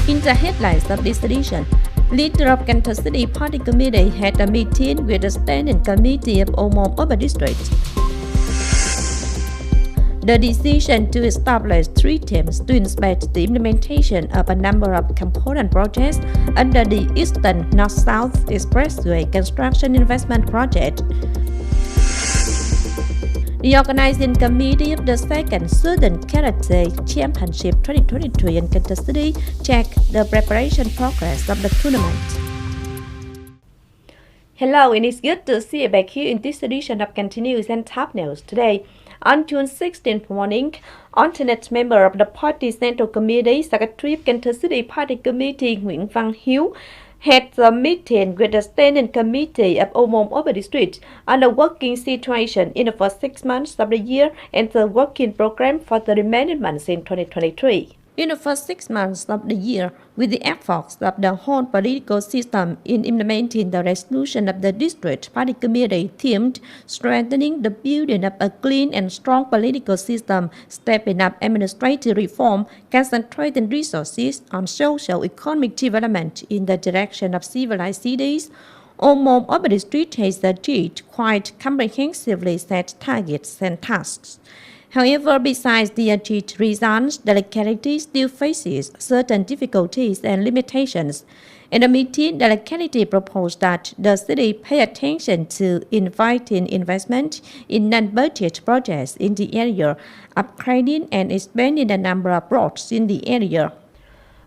In the headlines of this edition, leader of Cần Thơ City Party Committee had a meeting with the Standing Committee of Ô Môn Urban District. The decision to establish 3 teams to inspect the implementation of a number of component projects under the Eastern North-South Expressway construction investment project. The organizing committee of the second Southern Karate Championship 2023 in Cần Thơ City checked the preparation progress of the tournament. Hello, and it's good to see you back here in this edition of Continuous and Top News. Today, on June 16th morning, alternate member of the party Central Committee, Secretary of Cần Thơ City Party Committee Nguyễn Văn Hiếu had a meeting with the Standing Committee of Ô Môn Urban District on the working situation in the first 6 months of the year and the working program for the remaining months in 2023. In the first 6 months of the year, with the efforts of the whole political system in implementing the resolution of the District Party Committee themed strengthening the building of a clean and strong political system, stepping up administrative reform, concentrating resources on social-economic development in the direction of civilized cities, Ô Môn Urban District has achieved quite comprehensively set targets and tasks. However, besides the achieved results, the locality still faces certain difficulties and limitations. In the meeting, the locality proposed that the city pay attention to inviting investment in non-budget projects in the area, upgrading and expanding the number of roads in the area.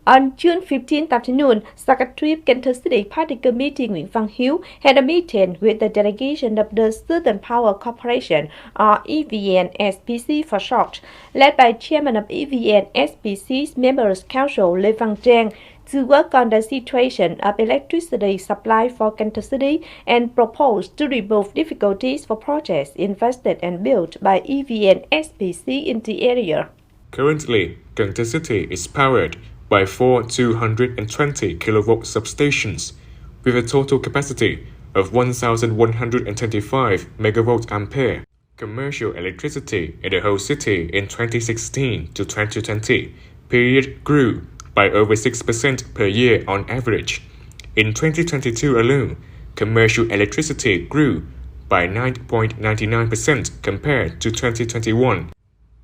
On June 15th afternoon, Secretary of Cần Thơ City Party Committee Nguyễn Văn Hiếu had a meeting with the delegation of the Southern Power Corporation, or EVN SPC for short, led by Chairman of EVN SPC's Members Council Lê Văn Trang, to work on the situation of electricity supply for Cần Thơ City and propose to remove difficulties for projects invested and built by EVN SPC in the area. Currently, Cần Thơ City is powered by 4 220 kV substations with a total capacity of 1,125 MVA. Commercial electricity in the whole city in 2016 to 2020 period grew by over 6% per year on average. In 2022 alone, commercial electricity grew by 9.99% compared to 2021.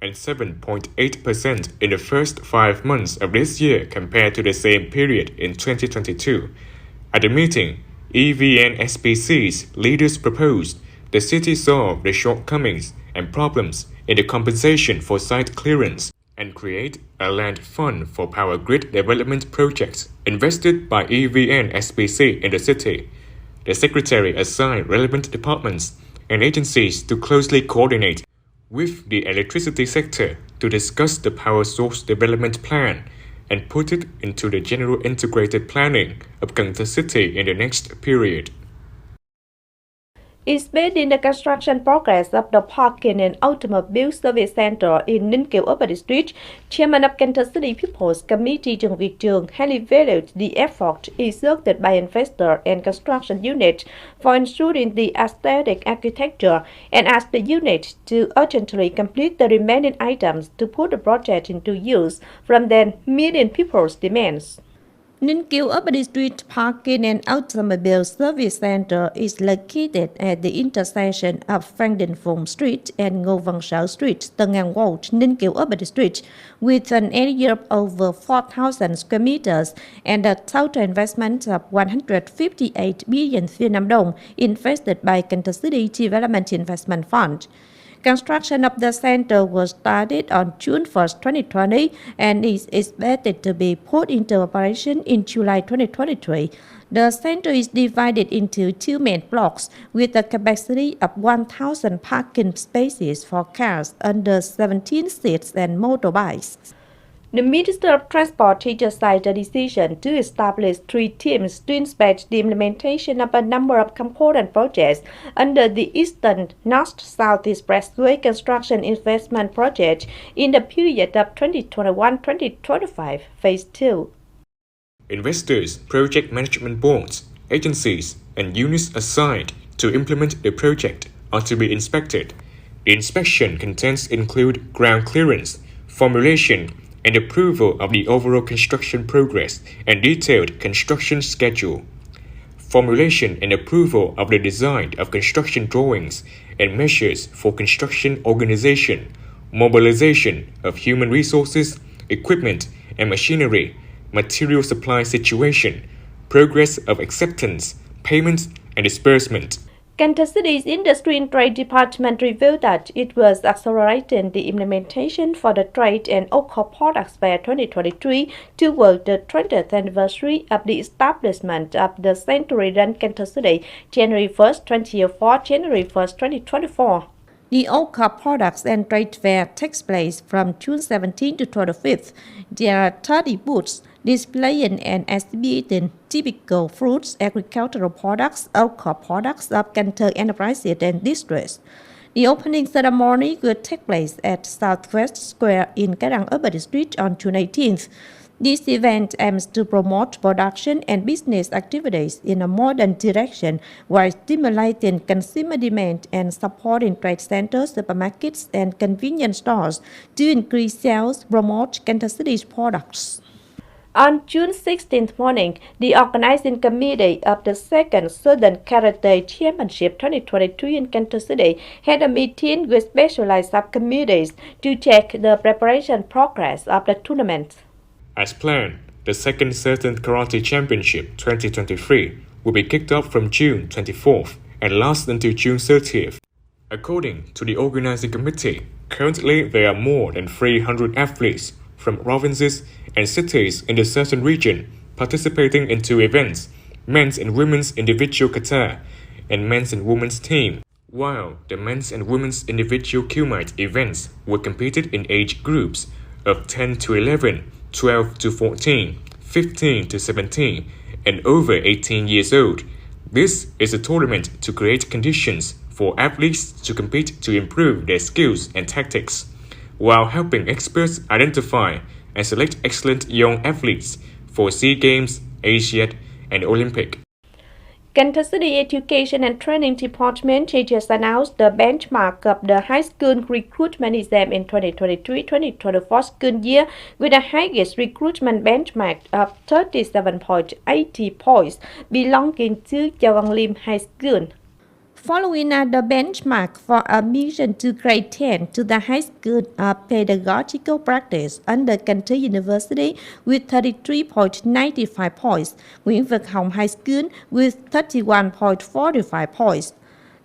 And 7.8% in the first 5 months of this year compared to the same period in 2022. At the meeting, EVN SPC's leaders proposed the city solve the shortcomings and problems in the compensation for site clearance and create a land fund for power grid development projects invested by EVN SPC in the city. The secretary assigned relevant departments and agencies to closely coordinate with the electricity sector to discuss the power source development plan and put it into the general integrated planning of Cần Thơ City in the next period. Inspecting the construction progress of the parking and automobile service center in Ninh Kiều Urban District, Chairman of Cần Thơ City People's Committee Trần Việt Trường highly valued the effort exerted by investor and construction unit for ensuring the aesthetic architecture and asked the unit to urgently complete the remaining items to put the project into use from then meeting people's demands. Ninh Kiều Urban District Parking and Automobile Service Center is located at the intersection of Phan Đình Phùng Street and Ngô Văn Sở Street, Tân An Road, Ninh Kiều Urban District, with an area of over 4,000 square meters and a total investment of 158 billion Việt Nam đồng invested by Cần Thơ City Development Investment Fund. Construction of the center was started on June 1st, 2020 and is expected to be put into operation in July 2023. The center is divided into 2 main blocks with a capacity of 1,000 parking spaces for cars under 17 seats and motorbikes. The Minister of Transport decided the decision to establish 3 teams to inspect the implementation of a number of component projects under the Eastern North-South Expressway construction investment project in the period of 2021-2025, Phase 2. Investors, project management boards, agencies, and units assigned to implement the project are to be inspected. The inspection contents include ground clearance, formulation, and approval of the overall construction progress and detailed construction schedule, formulation and approval of the design of construction drawings and measures for construction organization, mobilization of human resources, equipment and machinery, material supply situation, progress of acceptance, payments and disbursement. Cần Thơ City's Industry and Trade Department revealed that it was accelerating the implementation for the trade and local products fair 2023 toward the 20th anniversary of the establishment of the century-run Cần Thơ City, January 1st, 2004, January 1st, 2024. The Oka Products and Trade Fair takes place from June 17 to 25th. There are 30 booths displaying and exhibiting typical fruits, agricultural products, local products of Cần Thơ enterprises and districts. The opening ceremony will take place at Southwest Square in Cái Răng Urban District on June 18th. This event aims to promote production and business activities in a modern direction while stimulating consumer demand and supporting trade centers, supermarkets, and convenience stores to increase sales, promote Cần Thơ City's products. On June 16th morning, the organizing committee of the second Southern Karate Championship 2023 in Cần Thơ City had a meeting with specialized subcommittees to check the preparation progress of the tournament. As planned, the second Southern Karate Championship 2023 will be kicked off from June 24th and last until June 30th. According to the organizing committee, currently there are more than 300 athletes from provinces and cities in the southern region participating in two events, men's and women's individual kata and men's and women's team, while the men's and women's individual kumite events were competed in age groups of 10 to 11, 12 to 14, 15 to 17, and over 18 years old. This is a tournament to create conditions for athletes to compete to improve their skills and tactics, while helping experts identify and select excellent young athletes for SEA Games, Asiad, and Olympic. Cần Thơ City Education and Training Department just announced the benchmark of the high school recruitment exam in 2023-2024 school year with a highest recruitment benchmark of 37.80 points belonging to Châu Lim High School. Following are the benchmark for admission to grade 10 to the High School of Pedagogical Practice under Cần Thơ University with 33.95 points, Nguyễn Vật Hồng High School with 31.45 points.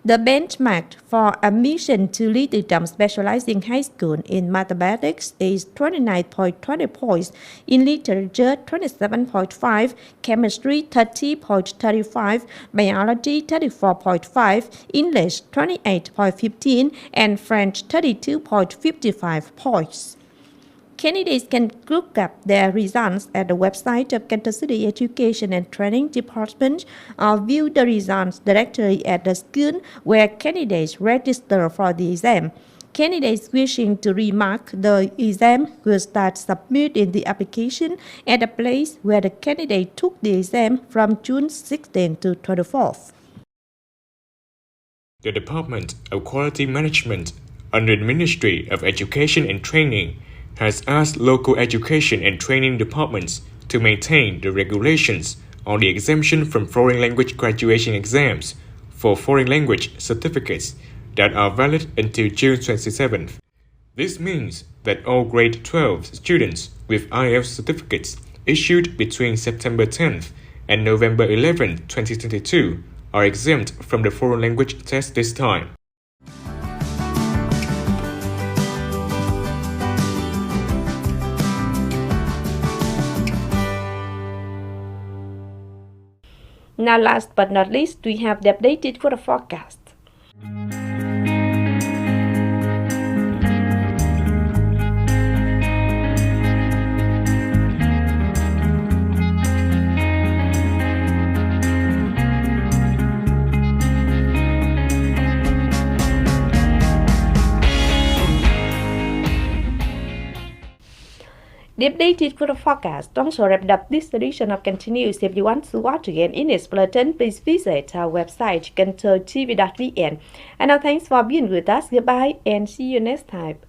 The benchmark for admission to Lý Tự Trọng Specializing High School in Mathematics is 29.20 points, in Literature 27.5, Chemistry 30.35, Biology 34.5, English 28.15, and French 32.55 points. Candidates can look up their results at the website of Cần Thơ City Education and Training Department or view the results directly at the school where candidates register for the exam. Candidates wishing to remark the exam will start submitting the application at the place where the candidate took the exam from June 16 to 24th. The Department of Quality Management under the Ministry of Education and Training has asked local education and training departments to maintain the regulations on the exemption from foreign language graduation exams for foreign language certificates that are valid until June 27th. This means that all grade 12 students with IELTS certificates issued between September 10th and November 11th, 2022 are exempt from the foreign language test this time. Now, last but not least, we have the updated weather forecast. The updated weather forecast also wrapped up this edition of Kênh News. If you want to watch again in its bulletin, please visit our website kenhtotv.vn. And now thanks for being with us. Goodbye and see you next time.